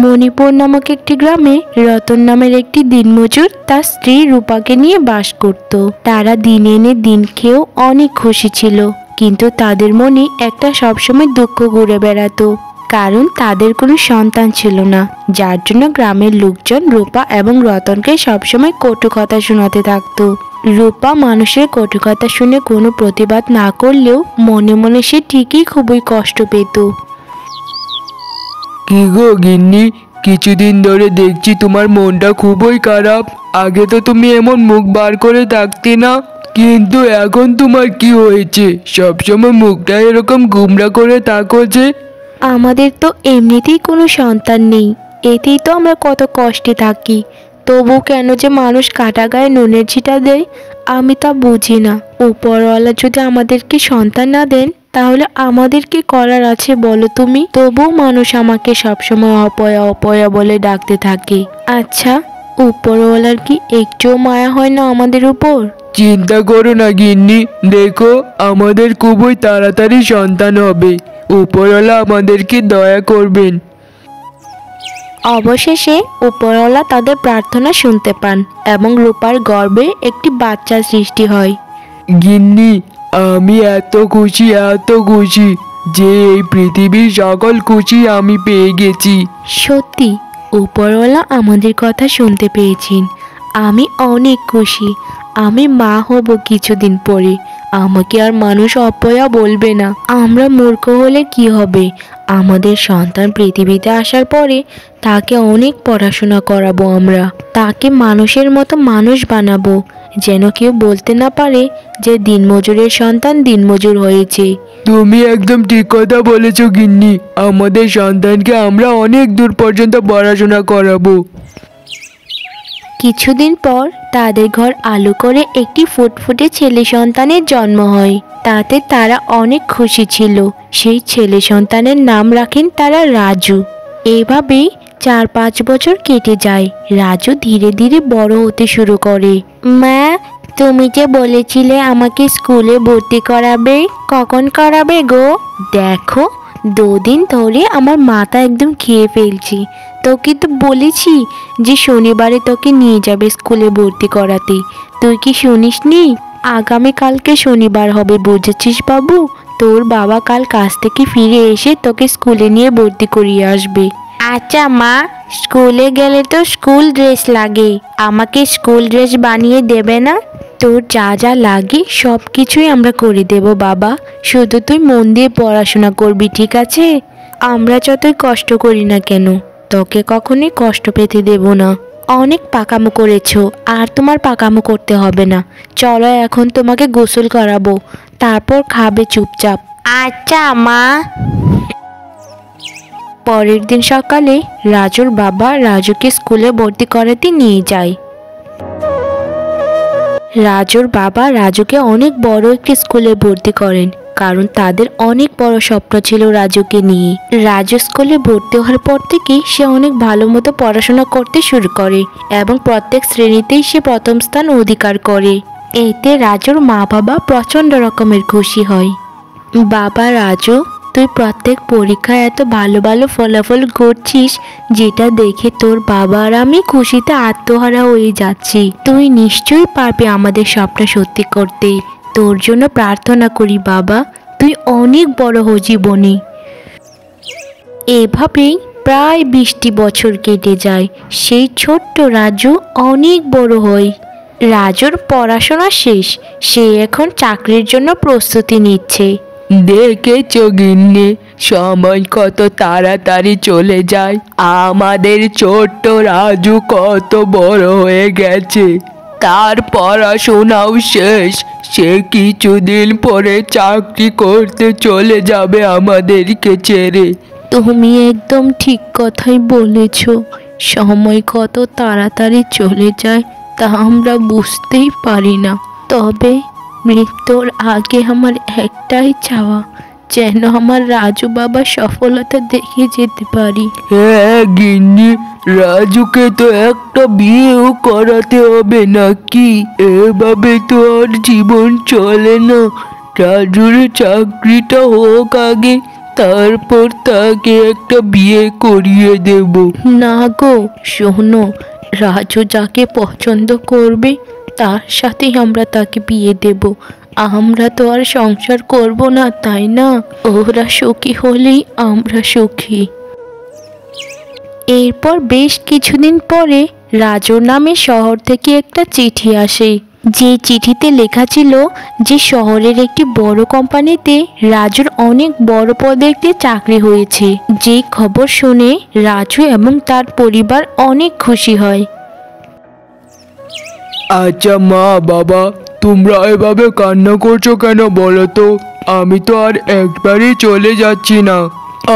মণিপুর নামক একটি গ্রামে রতন নামের একটি দিনমজুর তার স্ত্রী রূপাকে নিয়ে বাস করত। তারা দিন এনে দিন খেয়েও অনেক খুশি ছিল, কিন্তু তাদের মনে একটা সবসময় দুঃখ ঘুরে বেড়াতো, কারণ তাদের কোনো সন্তান ছিল না, যার জন্য গ্রামের লোকজন রূপা এবং রতনকে সবসময় কটু কথা শোনাতে থাকতো। রূপা মানুষের কটু কথা শুনে কোনো প্রতিবাদ না করলেও মনে মনে সে ঠিকই খুবই কষ্ট পেত। কি গো গিন্নি, কিছুদিন ধরে দেখছি তোমার মনটা খুবই খারাপ। আগে তো তুমি এমন মুখ বার করে থাকতে না, কিন্তু এখন তোমার কি হয়েছে? সবসময় মুখটা এরকম গুমরা করে থাকো যে। আমাদের তো এমনিতেই কোনো সন্তান নেই, এতেই তো আমরা কত কষ্টে থাকি, তবু কেন যে মানুষ কাটা গায়ে নুনের ছিটা দেয় আমি তা বুঝি না। উপরওয়ালা যদি আমাদেরকে সন্তান না দেন তাহলে আমাদের কি করার আছে বলো তুমি? তবু মানুষ আমাকে সবসময় অপয়া অপয়া বলে ডাকতে থাকে। আচ্ছা, উপরওয়ালার কি একটুও মায়া হয় না আমাদের উপর? চিন্তা করো না গিন্নি, দেখো আমাদের খুবই তাড়াতাড়ি সন্তান হবে। উপরওয়ালা আমাদেরকে দয়া করবেন। অবশেষে উপরওয়ালা তাদের প্রার্থনা শুনতে পান এবং রূপার গর্ভে একটি বাচ্চার সৃষ্টি হয়। গিন্নি, আমি এত খুশি যে এই পৃথিবীর সকল খুশি আমি পেয়ে গেছি। সত্যি উপরওয়ালা আমাদের কথা শুনতে পেয়েছেন। আমি অনেক খুশি। আমি মা হব কিছুদিন পরে। আমাকে আর মানুষ অপয়া বলবে না। আমরা মূর্খ হলে কি হবে? আমাদের সন্তান পৃথিবীতে আসার পরে তাকে অনেক পড়াশোনা করাবো আমরা। তাকে মানুষের মতো মানুষ বানাবো, যেন কেউ বলতে না পারে যে দিনমজুরের সন্তান দিনমজুর হয়েছে। তুমি একদম ঠিক কথা বলেছো গিন্নি, আমাদের সন্তানকে আমরা অনেক দূর পর্যন্ত পড়াশোনা করাবো। কিছুদিন পর তাদের ঘর আলো করে একটি ফুটফুটে ছেলে সন্তানের জন্ম হয়। তাতে তারা অনেক খুশি ছিল। সেই ছেলে সন্তানের নাম রাখেন তারা রাজু। এভাবেই 4-5 বছর কেটে যায়। রাজু ধীরে ধীরে বড় হতে শুরু করে। মা, তুমি যে বলেছিলে আমাকে স্কুলে ভর্তি করাবে, কখন করাবে গো? দেখো, 2 দিন ধরে আমার মাথা একদম খেয়ে ফেলছি। তোকে তো বলেছি যে শনিবারে তোকে নিয়ে যাবে স্কুলে ভর্তি করাতে। তুই কি শুনিসনি? আগামীকালকে শনিবার হবে, বুঝেছিস বাবু? তোর বাবা কাল কাজ থেকে ফিরে এসে তোকে স্কুলে নিয়ে ভর্তি করিয়ে আসবে। আচ্ছা মা, স্কুলে গেলে তো স্কুল ড্রেস লাগে, আমাকে স্কুল ড্রেস বানিয়ে দেবে না? তোর যা যা লাগে সব কিছুই আমরা করে দেব বাবা, শুধু তুই মন দিয়ে পড়াশোনা করবি, ঠিক আছে? আমরা যতই কষ্ট করি না কেন তোকে কখনোই কষ্ট পেতে দেব না। অনেক পাকামো করেছো, আর তোমার পাকামো করতে হবে না। চলো এখন তোমাকে গোসল করাবো, তারপর খাবে চুপচাপ। আচ্ছা মা। পরের দিন সকালে রাজুর বাবা রাজুকে স্কুলে ভর্তি করাতে নিয়ে যায়। রাজুর বাবা রাজুকে অনেক বড় একটি স্কুলে ভর্তি করেন, কারণ তাদের অনেক বড় স্বপ্ন ছিল রাজুকে নিয়ে। রাজু স্কুলে ভর্তি হওয়ার পর থেকেই সে অনেক ভালো মতো পড়াশোনা করতে শুরু করে এবং প্রত্যেক শ্রেণীতেই সে প্রথম স্থান অধিকার করে। এতে রাজুর মা বাবা প্রচণ্ড রকমের খুশি হয়। বাবা রাজু, তুই প্রত্যেক পরীক্ষায় এত ভালো ভালো ফলাফল করছিস, যেটা দেখে তোর বাবা আর আমি খুশিতে আত্মহারা হয়ে যাচ্ছি। তুই নিশ্চয়ই পারবি আমাদের স্বপ্ন সত্যি করতে। তোর জন্য প্রার্থনা করি বাবা, তুই অনেক বড় হো জীবনে। এভাবেই প্রায় 20টি বছর কেটে যায়। সেই ছোট্ট রাজু অনেক বড় হয়। রাজুর পড়াশোনা শেষ, সে এখন চাকরির জন্য প্রস্তুতি নিচ্ছে। দেখেছো গিন্নি, সময় কত তাড়াতাড়ি চলে যায়। আমাদের ছোট্ট রাজু কত বড় হয়ে গেছে, তার পড়াশোনাও শেষ। সে কিছুদিন পরে চাকরি করতে চলে যাবে আমাদেরকে ছেড়ে। তুমি একদম ঠিক কথাই বলেছ। সময় কত তাড়াতাড়ি চলে যায় তা আমরা বুঝতেই পারি না। তবে মৃত্যুর আগে আমার একটাই চাওয়া, যেন আমার রাজু বাবা সফলতা দেখে যেতে পারি। হ্যাঁ গিন্নি, রাজুকে তো একটা বিয়েও করাতে হবে নাকি? এভাবে তো আর জীবন চলে না। রাজুর চাকরিটা হোক আগে, তারপর তাকে একটা বিয়ে করিয়ে দেব। না গো, শোনো, রাজু যাকে পছন্দ করবে তার সাথেই আমরা তাকে বিয়ে দেব। আমরা তো আর সংসার করব না, তাই না? ওরা সুখী হলেই আমরা সুখী। এরপর বেশ কিছুদিন পরে রাজুর নামে শহর থেকে একটা চিঠি আসে, যে চিঠিতে লেখা ছিল যে শহরের একটি বড় কোম্পানিতে রাজুর অনেক বড় পদে একটি চাকরি হয়েছে। যে খবর শুনে রাজু এবং তার পরিবার অনেক খুশি হয়। আচ্ছা মা বাবা, তোমরা এভাবে কান্না করছো কেন বলো তো? আমি তো আর একবারই চলে যাচ্ছি না।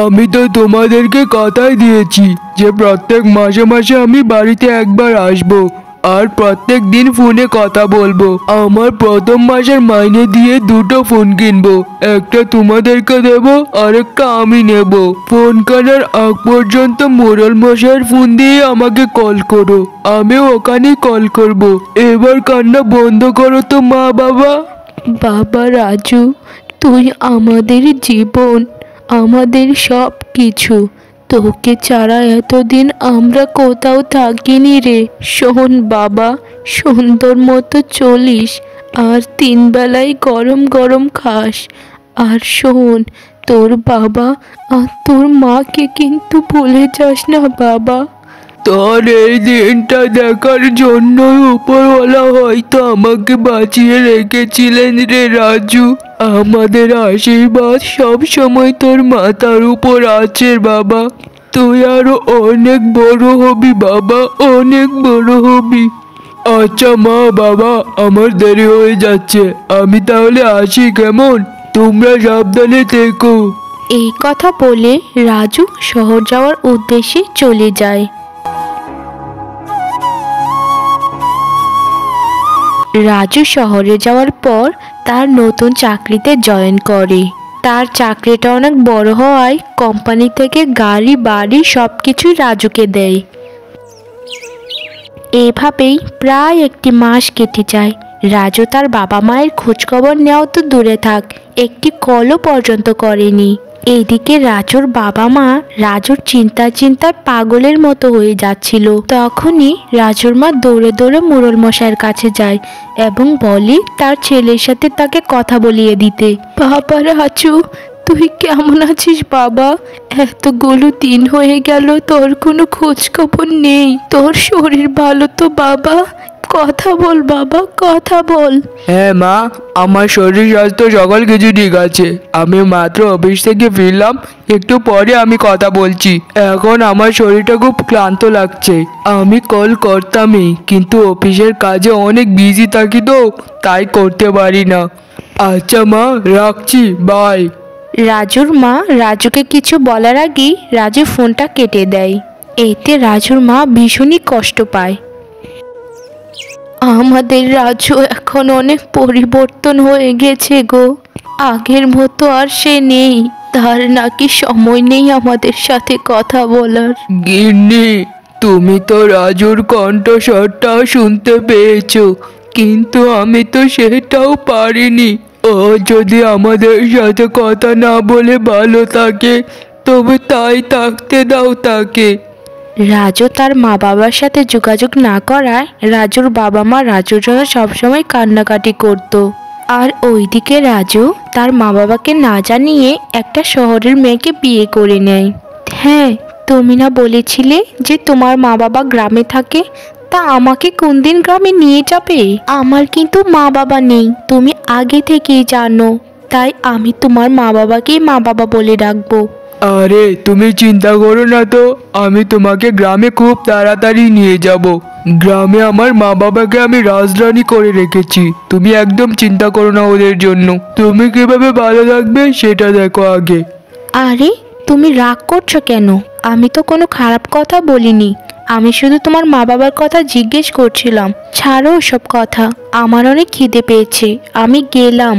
আমি তো তোমাদেরকে কথাই দিয়েছি যে প্রত্যেক মাসে মাসে আমি বাড়িতে একবার আসবো আর প্রত্যেক দিন ফোনে কথা বলবো। আমার প্রথম মাসের মাইনে দিয়ে দুটো ফোন কিনবো, একটা তোমাদেরকে দেবো আর একটা আমি নেব। ফোন কেনার আগ পর্যন্ত মোড়ল মশাইয়ের ফোন দিয়ে আমাকে কল করো, আমিও ওখানে কল করব। এবার কান্না বন্ধ করো তো মা বাবা। বাবা রাজু, তুই আমাদের জীবন, আমাদের সব কিছু। তোকে ছাড়া এতদিন আমরা কোথাও থাকিনি রে। শোন বাবা, সুন্দর মতো চলিস আর 3 বেলায় গরম গরম খাস। আর শোন, তোর বাবা আর তোর মাকে কিন্তু ভুলে যাস না বাবা। তোর এই দিনটা দেখার জন্যই উপরওয়ালা হয়তো আমাকে বাঁচিয়ে রেখেছিলেন রে রাজু। আমাদের আশীর্বাদ সব সময় তোর মাথার উপর আছে বাবা। তুই আরো অনেক বড় হবি বাবা, অনেক বড় হবি। আচ্ছা মা বাবা, আমার দেরি হয়ে যাচ্ছে, আমি তাহলে আসি কেমন? তোমরা সাবধানে থেকো। এই কথা বলে রাজু শহর যাওয়ার উদ্দেশ্যে চলে যায়। রাজু শহরে যাওয়ার পর তার নতুন চাকরিতে জয়েন করে। তার চাকরিটা অনেক বড় হওয়ায় কোম্পানি থেকে গাড়ি বাড়ি সবকিছুই রাজুকে দেয়। এভাবেই প্রায় 1 মাস কেটে যায়। রাজু তার বাবা মায়ের খোঁজখবর নেওয়াও তো দূরে থাক, একটি কলও পর্যন্ত করেনি। এদিকে রাজুর বাবা মা রাজুর চিন্তায় পাগলের মতো হয়ে যাচ্ছিল। তখনই রাজুর মা দৌড়ে দৌড়ে মোড়ল মশাইয়ের কাছে যায় এবং বলে তার ছেলের সাথে তাকে কথা বলিয়ে দিতে। বাবা রাজু, তুই কেমন আছিস বাবা? এতগুলো দিন হয়ে গেল তোর কোনো খোঁজ খবর নেই। তোর শরীর ভালো তো বাবা? কথা বল বাবা, কথা বল। হ্যাঁ মা, আমার শরীর স্বাস্থ্য সকল কিছু ঠিক আছে। আমি মাত্র অফিস থেকে ফিরলাম, একটু পরে আমি কথা বলছি। এখন আমার শরীরটা খুব ক্লান্ত লাগছে। আমি কল করতামই, কিন্তু অফিসের কাজে অনেক বিজি থাকি তো, তাই করতে পারি না। আচ্ছা মা, রাখছি, বাই। রাজুর মা রাজুকে কিছু বলার আগেই রাজু ফোনটা কেটে দেয়। এতে রাজুর মা ভীষণই কষ্ট পায়। আমাদের রাজু এখন অনেক পরিবর্তন হয়ে গেছে গো। আগের মতো আর সে নেই। তার নাকি সময় নেই আমাদের সাথে কথা বলার। গিন্নি, তুমি তো রাজুর কণ্ঠস্বরটা শুনতে পেয়েছো, কিন্তু আমি তো সেটাও পারিনি। ও যদি আমাদের সাথে কথা না বলে ভালো থাকে, তবে তাই থাকতে দাও তাকে। রাজু তার মা বাবার সাথে যোগাযোগ না করায় রাজুর বাবা মা রাজুর জন্য সবসময় কান্নাকাটি করত। আর ওইদিকে রাজু তার মা বাবাকে না জানিয়ে একটা শহরের মেয়েকে বিয়ে করে নেয়। হ্যাঁ, তুমি না বলেছিলে যে তোমার মা বাবা গ্রামে থাকে? তা আমাকে কোন দিন গ্রামে নিয়ে যাবে? আমার কিন্তু মা বাবা নেই, তুমি আগে থেকেই জানো। তাই আমি তোমার মা বাবাকেই মা বাবা বলে ডাকবো। আরে তুমি চিন্তা করো না তো, আমি তোমাকে গ্রামে খুব তাড়াতাড়ি নিয়ে যাব। গ্রামে আমার মা বাবাকে আমি রাজরানী করে রেখেছি, তুমি একদম চিন্তা করো না ওদের জন্য। তুমি কিভাবে ভালো থাকবে সেটা দেখো আগে। আরে, তুমি রাগ করছো কেন? আমি তো কোনো খারাপ কথা বলিনি। আমি শুধু তোমার মা বাবার কথা জিজ্ঞেস করছিলাম। ছাড়ো সব কথা, আমার অনেক খিদে পেয়েছে, আমি গেলাম।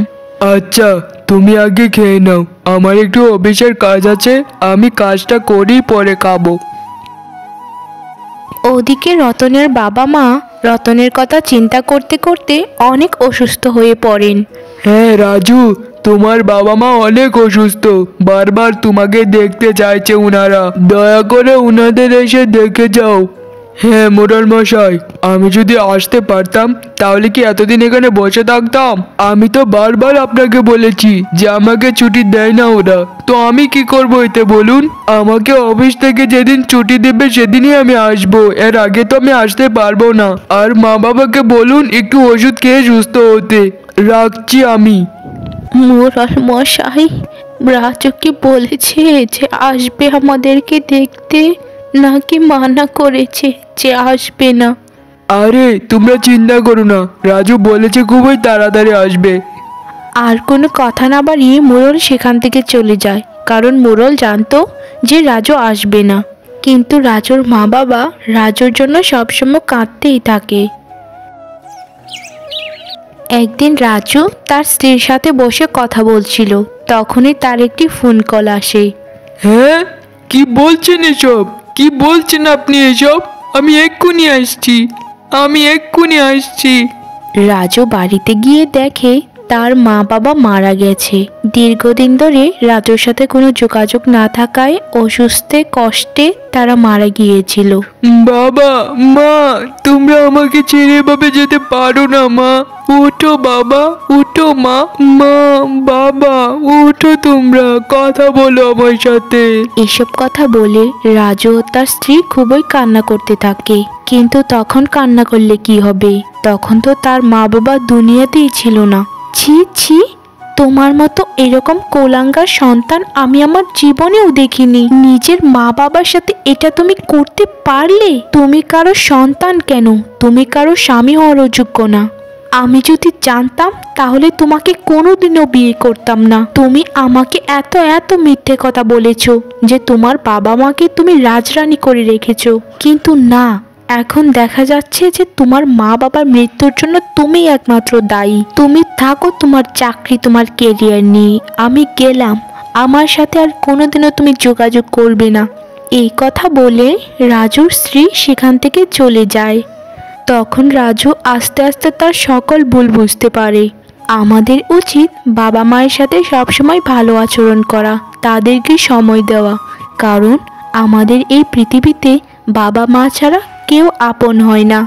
আচ্ছা, তুমি আগে খেয়ে নাও, আমার একটু অফিসের কাজ আছে, আমি কাজটা করি পরে খাবো। ওদিকে রতনের বাবা মা রতনের কথা চিন্তা করতে করতে অনেক অসুস্থ হয়ে পড়েন। হ্যাঁ রাজু, তোমার বাবা মা অনেক অসুস্থ, বারবার তোমাকে দেখতে চাইছে উনারা, দয়া করে উনাদের এসে দেখে যাও। হ্যাঁ মোড়ল মশাই, আমি যদি আসতে পারতাম তাহলে কি এতদিন এখানে বসে থাকতাম? আমি তো বারবার আপনাকে বলেছি যে আমাকে ছুটি দেয় না ওরা, তো আমি কি করবো এতে বলুন? আমাকে অফিস থেকে যেদিন ছুটি দেবে সেদিনই আমি আসবো, এর আগে তো আমি আসতে পারবো না। আর মা বাবাকে বলুন একটু ওষুধ খেয়ে সুস্থ হতে। রাখছি আমি। মোড়ল মশাই, রাজু কি বলেছে যে আসবে আমাদেরকে দেখতে, নাকি মানা করেছে যে আসবে না? আরে তোমরা চিন্তা করো না, রাজু বলেছে খুবই তাড়াতাড়ি আসবে। আর কোনো কথা না বাড়িয়ে মোড়ল সেখান থেকে চলে যায়, কারণ মোড়ল জানতো যে রাজু আসবে না। কিন্তু রাজুর মা বাবা রাজুর জন্য সবসময় কাঁদতেই থাকে। একদিন রাজু তার স্ত্রীর সাথে বসে কথা বলছিল, তখনই তার একটি ফোন কল আসে। হ্যাঁ, কি বলছেন এসব? কি বলছেন আপনি এসব? আমি এক্ষুনি আসছি, আমি এক্ষুনি আসছি। রাজু বাড়িতে গিয়ে দেখে তার মা বাবা মারা গেছে। দীর্ঘদিন ধরে রাজুর সাথে কোনো যোগাযোগ না থাকায় অসুস্থে কষ্টে তারা মারা গিয়েছিল। বাবা, মা, তোমরা আমাকে ছেড়ে এভাবে যেতে পারো না মা। উঠো বাবা, উঠো মা। মা, বাবা, উঠো, তোমরা কথা বলো আমার সাথে। এসব কথা বলে রাজু ও তার স্ত্রী খুবই কান্না করতে থাকে। কিন্তু তখন কান্না করলে কি হবে, তখন তো তার মা বাবা দুনিয়াতেই ছিল না। ছি ছি, তোমার মতো এরকম কোলাঙ্গার সন্তান আমি আমার জীবনেও দেখিনি। নিজের মা বাবার সাথে এটা তুমি করতে পারলে? তুমি কারো সন্তান কেন, তুমি কারো স্বামী হওয়ার যোগ্য না। আমি যদি জানতাম তাহলে তোমাকে কোনোদিনও বিয়ে করতাম না। তুমি আমাকে এত এত মিথ্যে কথা বলেছো যে তোমার বাবা মাকে তুমি রাজরানী করে রেখেছো, কিন্তু না, এখন দেখা যাচ্ছে যে তোমার মা বাবার মৃত্যুর জন্য তুমি একমাত্র দায়ী। তুমি থাকো তোমার চাকরি, তোমার কেরিয়ার নিয়ে, আমি গেলাম। আমার সাথে আর কোনোদিনও তুমি যোগাযোগ করবে না। এই কথা বলে রাজুর স্ত্রী সেখান থেকে চলে যায়। তখন রাজু আস্তে আস্তে তার সকল ভুল বুঝতে পারে। আমাদের উচিত বাবা মায়ের সাথে সবসময় ভালো আচরণ করা, তাদেরকে সময় দেওয়া, কারণ আমাদের এই পৃথিবীতে বাবা মা ছাড়া কেউ আপন হয় না।